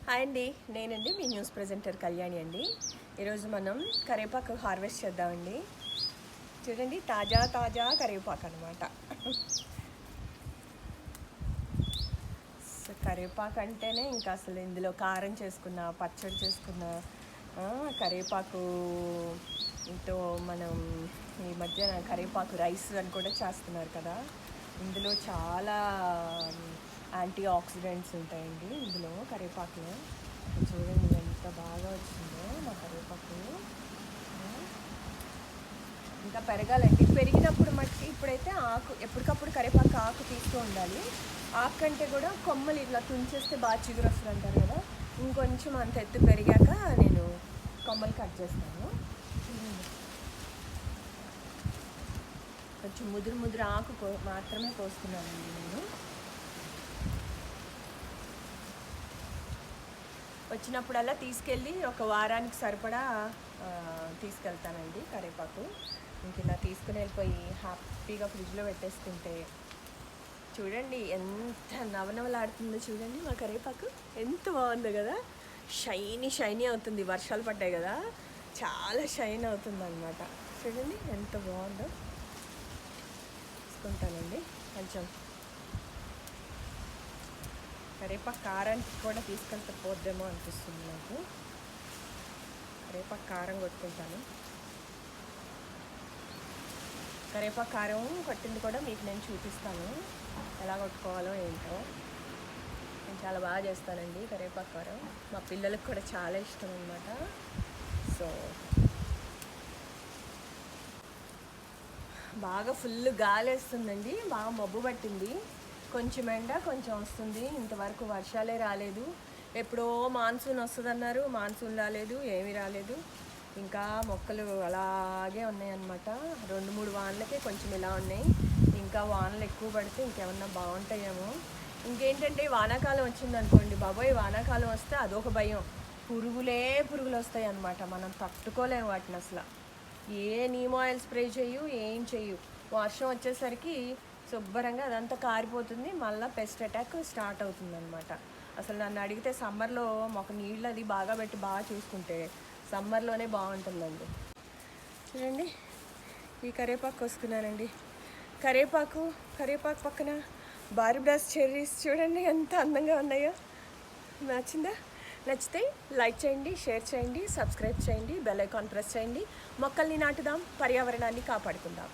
Hi అండి, నేనండి మీ news presenter Kalyani అండి. ఈరోజు మనం కరివేపాకు హార్వెస్ట్ చేద్దామండి. చూడండి, తాజా తాజా కరివేపాకు అనమాట. సో కరివేపాకు అంటేనే ఇంకా అసలు ఇందులో కారం చేసుకున్న, పచ్చడి చేసుకున్న కరివేపాకు ఇంతో మనం ఈ మధ్య కరివేపాకు రైస్ అని కూడా చేస్తున్నారు కదా. ఇందులో చాలా యాంటీ ఆక్సిడెంట్స్ ఉంటాయండి ఇందులో కరివేపాకులో. చూడండి ఎంత బాగా వచ్చిందో మా కరివేపాకు. ఇంకా పెరగాలండి. పెరిగినప్పుడు మట్టి ఇప్పుడైతే ఆకు ఎప్పటికప్పుడు కరివేపాకు ఆకు తీస్తూ ఉండాలి. ఆకు కంటే కూడా కొమ్మలు ఇట్లా తుంచేస్తే బాగా చిగురు వస్తుంది అంటారు కదా. ఇంకొంచెం అంత ఎత్తు పెరిగాక నేను కొమ్మలు కట్ చేస్తాను. కొంచెం ముదురు ఆకు మాత్రమే కోస్తున్నానండి నేను. వచ్చినప్పుడల్లా తీసుకెళ్ళి ఒక వారానికి సరిపడా తీసుకెళ్తానండి కరివేపాకు. ఇంక ఇలా తీసుకుని వెళ్ళిపోయి హ్యాపీగా ఫ్రిడ్జ్లో పెట్టేసుకుంటే చూడండి ఎంత నవనవలాడుతుందో. చూడండి మా కరివేపాకు ఎంత బాగుందో కదా. షైనీ అవుతుంది, వర్షాలు పడ్డాయి కదా, చాలా షైన్ అవుతుంది అనమాట. చూడండి ఎంత బాగుందో. తీసుకుంటానండి. కొంచెం కరివేపాకు కారానికి కూడా తీసుకెళ్తే పోద్దేమో అనిపిస్తుంది నాకు. కరివేపాకు కారం కొట్టుకుంటాను. కరివేపాకు కారం కొట్టింది కూడా మీకు నేను చూపిస్తాను, ఎలా కొట్టుకోవాలో ఏంటో. నేను చాలా బాగా చేస్తానండి కరివేపాకు కారం. మా పిల్లలకు కూడా చాలా ఇష్టం అనమాట. సో బాగా ఫుల్ గాలి వేస్తుందండి, బాగా మబ్బు పట్టింది. కొంచెం ఎండ కొంచెం వస్తుంది. ఇంతవరకు వర్షాలే రాలేదు. ఎప్పుడో మాన్సూన్ వస్తుంది అన్నారు, మాన్సూన్ రాలేదు, ఏమీ రాలేదు. ఇంకా మొక్కలు అలాగే ఉన్నాయన్నమాట. 2-3 వానలకే కొంచెం ఇలా ఉన్నాయి. ఇంకా వానలు ఎక్కువ పడితే ఇంకేమన్నా బాగుంటాయేమో. ఇంకేంటంటే వానాకాలం వచ్చిందనుకోండి, బాబోయ్ వానాకాలం వస్తే అదొక భయం. పురుగులు వస్తాయి అన్నమాట. మనం తట్టుకోలేము వాటిని అసలు. ఏ నీమ్ ఆయిల్ స్ప్రే చేయు, ఏం చెయ్యు. వర్షం వచ్చేసరికి శుభ్రంగా అదంతా కారిపోతుంది. మళ్ళీ పెస్ట్ అటాక్ స్టార్ట్ అవుతుంది అనమాట. అసలు నన్ను అడిగితే సమ్మర్లో మాకు నీళ్ళు అది బాగా పెట్టి బాగా చూసుకుంటే సమ్మర్లోనే బాగుంటుందండి. చూడండి, ఈ కరివేపాకు కోసుకున్నానండి. కరివేపాకు పక్కన బార్బడాస్ చెర్రీస్ చూడండి ఎంత అందంగా ఉన్నాయో. నచ్చితే లైక్ చేయండి, షేర్ చేయండి, సబ్స్క్రైబ్ చేయండి, బెల్ ఐకాన్ ప్రెస్ చేయండి. మొక్కల్ని నాటుదాం, పర్యావరణాన్ని కాపాడుకుందాం.